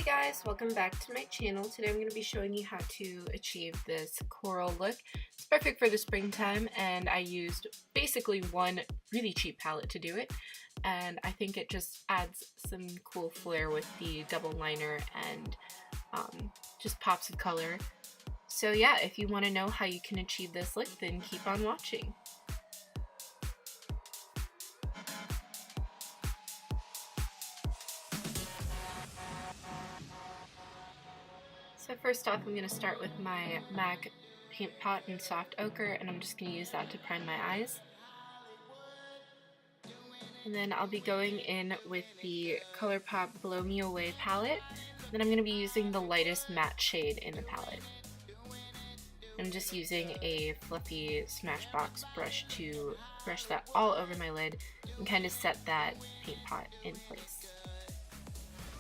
guys, welcome back to my channel. Today I'm going to be showing you how to achieve this coral look. It's perfect for the springtime, and I used basically one really cheap palette to do it, and I think it just adds some cool flair with the double liner and just pops of color. So yeah, if you want to know how you can achieve this look, then keep on watching. So first off, I'm going to start with my MAC paint pot in soft ochre, and I'm just going to use that to prime my eyes. And then I'll be going in with the Colourpop Blow Me Away palette. Then I'm going to be using the lightest matte shade in the palette. I'm just using a fluffy Smashbox brush to brush that all over my lid and kind of set that paint pot in place.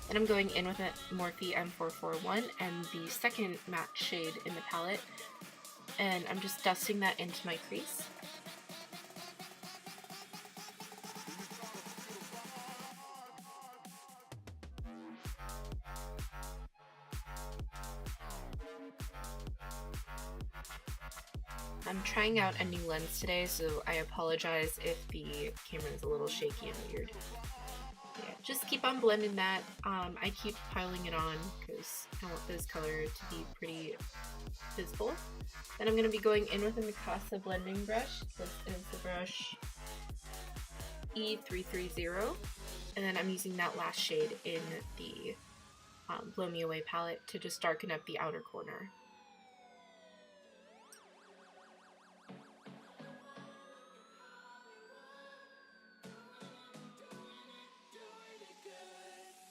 Then I'm going in with a Morphe M441 and the second matte shade in the palette, and I'm just dusting that into my crease. I'm trying out a new lens today, so I apologize if the camera is a little shaky and weird. Yeah, just keep on blending that. I keep piling it on because I want this color to be pretty visible. Then I'm going to be going in with a Mikasa blending brush. This is the brush E330, and then I'm using that last shade in the Blow Me Away palette to just darken up the outer corner.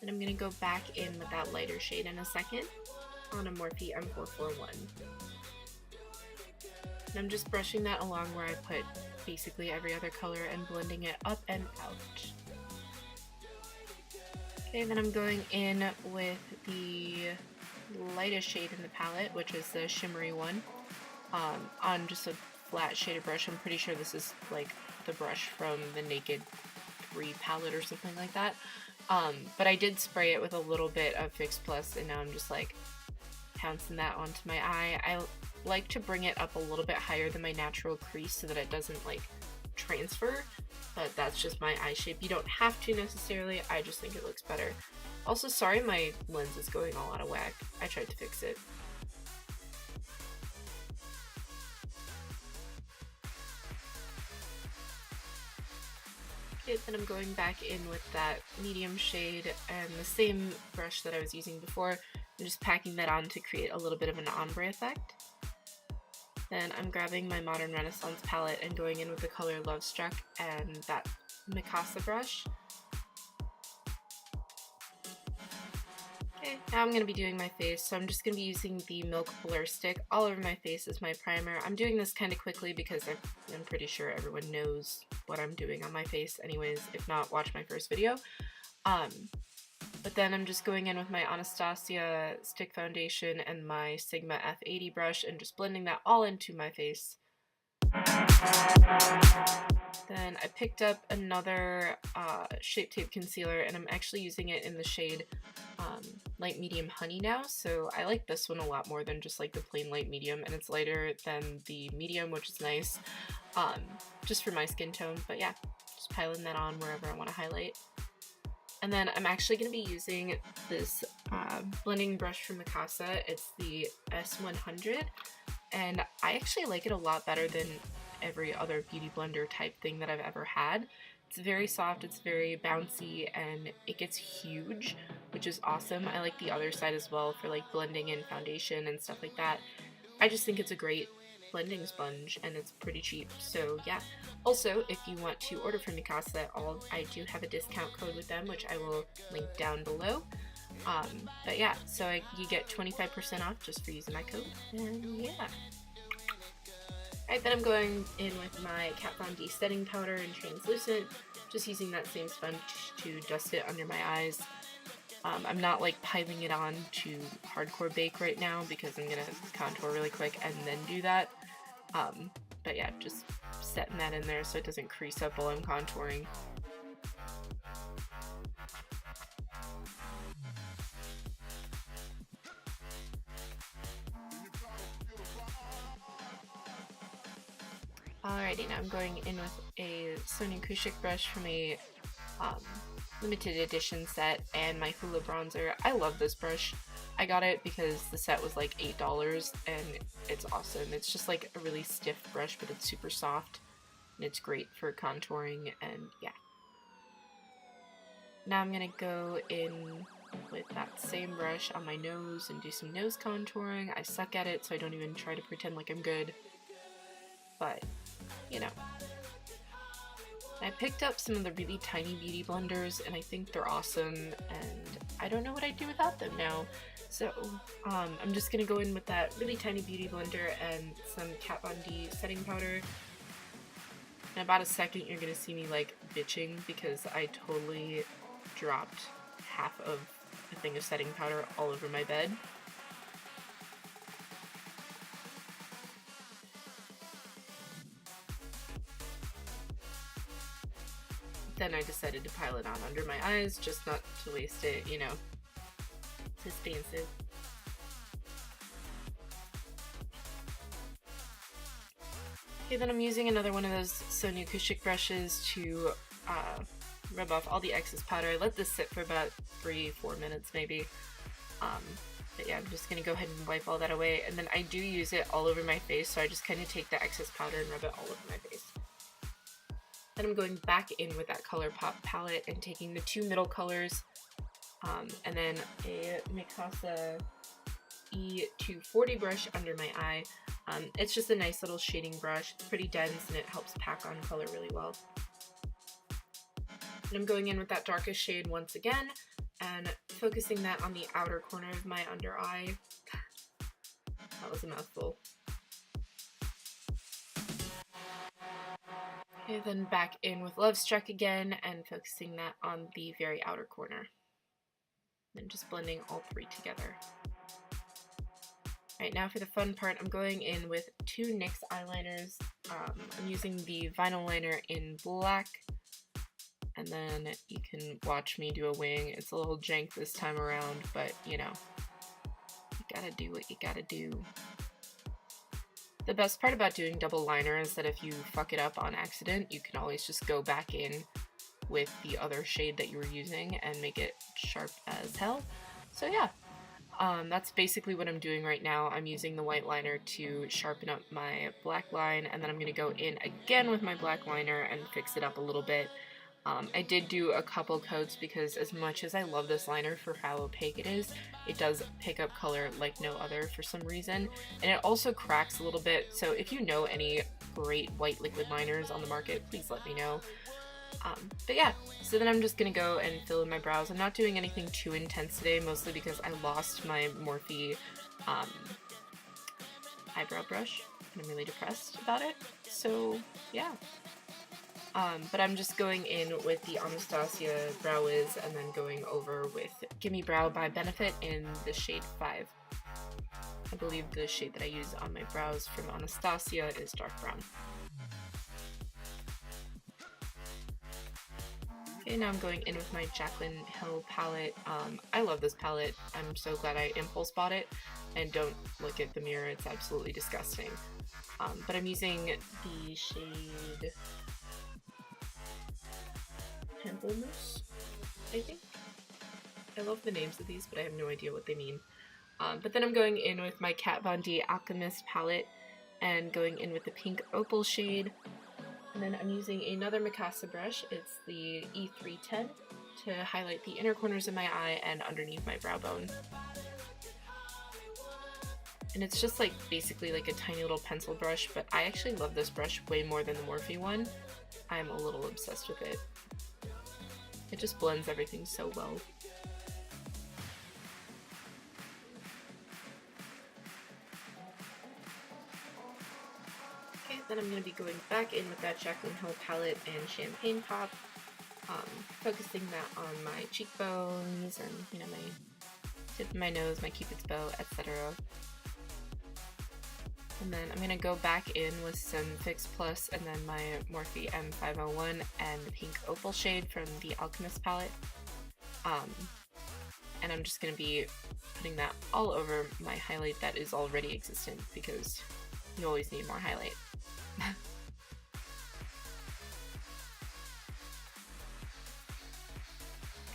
And I'm going to go back in with that lighter shade in a second on a Morphe M441. And I'm just brushing that along where I put basically every other color and blending it up and out. Okay, then I'm going in with the lightest shade in the palette, which is the shimmery one, on just a flat shaded brush. I'm pretty sure this is like the brush from the Naked 3 palette or something like that. But I did spray it with a little bit of Fix Plus, and now I'm just like pouncing that onto my eye. I like to bring it up a little bit higher than my natural crease so that it doesn't like transfer, but that's just my eye shape. You don't have to necessarily, I just think it looks better. Also, sorry my lens is going all out of whack. I tried to fix it. Then I'm going back in with that medium shade and the same brush that I was using before. I'm just packing that on to create a little bit of an ombre effect. Then I'm grabbing my Modern Renaissance palette and going in with the color Love Struck and that Mikasa brush. Okay, now I'm going to be doing my face, so I'm just going to be using the Milk Blur Stick all over my face as my primer. I'm doing this kind of quickly because I'm pretty sure everyone knows what I'm doing on my face anyways. If not, watch my first video. But then I'm just going in with my Anastasia Stick Foundation and my Sigma F80 brush and just blending that all into my face. Then I picked up another Shape Tape concealer, and I'm actually using it in the shade Light Medium Honey now, so I like this one a lot more than just like the plain light medium, and it's lighter than the medium, which is nice, just for my skin tone. But yeah, just piling that on wherever I want to highlight. And then I'm actually going to be using this blending brush from Mikasa. It's the S100, and I actually like it a lot better than every other beauty blender type thing that I've ever had. It's very soft, it's very bouncy, and it gets huge, which is awesome. I like the other side as well for like blending in foundation and stuff like that. I just think it's a great blending sponge, and it's pretty cheap, so yeah. Also, if you want to order from Mikasa, I do have a discount code with them, which I will link down below. But yeah, so you get 25% off just for using my code, and yeah. Alright, then I'm going in with my Kat Von D setting powder in translucent, just using that same sponge to dust it under my eyes. I'm not like piling it on to hardcore bake right now because I'm going to contour really quick and then do that. But yeah, just setting that in there so it doesn't crease up while I'm contouring. Alrighty, now I'm going in with a Sonia Kouchik brush from a limited edition set and my Hoola bronzer. I love this brush. I got it because the set was like $8 and it's awesome. It's just like a really stiff brush, but it's super soft and it's great for contouring, and yeah. Now I'm gonna go in with that same brush on my nose and do some nose contouring. I suck at it, so I don't even try to pretend like I'm good, but you know. I picked up some of the really tiny beauty blenders and I think they're awesome, and I don't know what I'd do without them now. So I'm just gonna go in with that really tiny beauty blender and some Kat Von D setting powder. In about a second you're gonna see me like bitching because I totally dropped half of a thing of setting powder all over my bed. Then I decided to pile it on under my eyes, just not to waste it, you know. It's expensive. Okay, then I'm using another one of those Sonia Kouchik brushes to rub off all the excess powder. I let this sit for about 3-4 minutes maybe. But yeah, I'm just gonna go ahead and wipe all that away, and then I do use it all over my face, so I just kind of take the excess powder and rub it all over my face. Then I'm going back in with that Colourpop palette and taking the two middle colors, and then a Mikasa E240 brush under my eye. It's just a nice little shading brush. It's pretty dense and it helps pack on color really well. And I'm going in with that darkest shade once again and focusing that on the outer corner of my under eye. That was a mouthful. Okay, then back in with Love Struck again and focusing that on the very outer corner. Then just blending all three together. Alright, now for the fun part, I'm going in with two NYX eyeliners. I'm using the vinyl liner in black, and then you can watch me do a wing. It's a little jank this time around, but you know, you gotta do what you gotta do. The best part about doing double liner is that if you fuck it up on accident, you can always just go back in with the other shade that you were using and make it sharp as hell. So yeah, that's basically what I'm doing right now. I'm using the white liner to sharpen up my black line, and then I'm going to go in again with my black liner and fix it up a little bit. I did do a couple coats because as much as I love this liner for how opaque it is, it does pick up color like no other for some reason, and it also cracks a little bit, so if you know any great white liquid liners on the market, please let me know. But yeah, so then I'm just gonna go and fill in my brows. I'm not doing anything too intense today, mostly because I lost my Morphe eyebrow brush, and I'm really depressed about it, so yeah. But I'm just going in with the Anastasia Brow Wiz and then going over with Gimme Brow by Benefit in the shade 5. I believe the shade that I use on my brows from Anastasia is dark brown. Okay, now I'm going in with my Jaclyn Hill palette. I love this palette. I'm so glad I impulse bought it, and don't look at the mirror, it's absolutely disgusting. But I'm using the shade pamplemousse, I think. I love the names of these, but I have no idea what they mean. But then I'm going in with my Kat Von D Alchemist Palette and going in with the pink Opal shade. And then I'm using another Mikasa brush. It's the E310 to highlight the inner corners of my eye and underneath my brow bone. And it's just like basically like a tiny little pencil brush, but I actually love this brush way more than the Morphe one. I'm a little obsessed with it. It just blends everything so well. Okay, then I'm going to be going back in with that Jaclyn Hill palette and Champagne Pop, focusing that on my cheekbones and, you know, my tip of my nose, my cupid's bow, etc. And then I'm going to go back in with some Fix Plus and then my Morphe M501 and the pink Opal shade from the Alchemist palette. And I'm just going to be putting that all over my highlight that is already existent because you always need more highlight.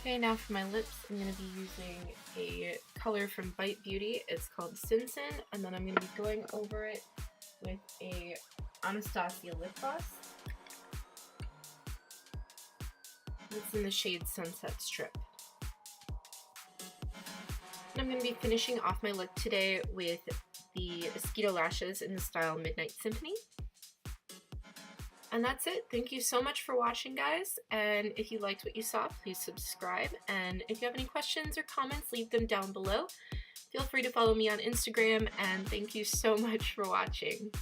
Okay, now for my lips, I'm going to be using a color from Bite Beauty. It's called CinCin, and then I'm going to be going over it with a Anastasia lip gloss. It's in the shade Sunset Strip. And I'm going to be finishing off my look today with the Esquido lashes in the style Midnight Symphony. And that's it. Thank you so much for watching, guys. And if you liked what you saw, please subscribe. And if you have any questions or comments, leave them down below. Feel free to follow me on Instagram. And thank you so much for watching.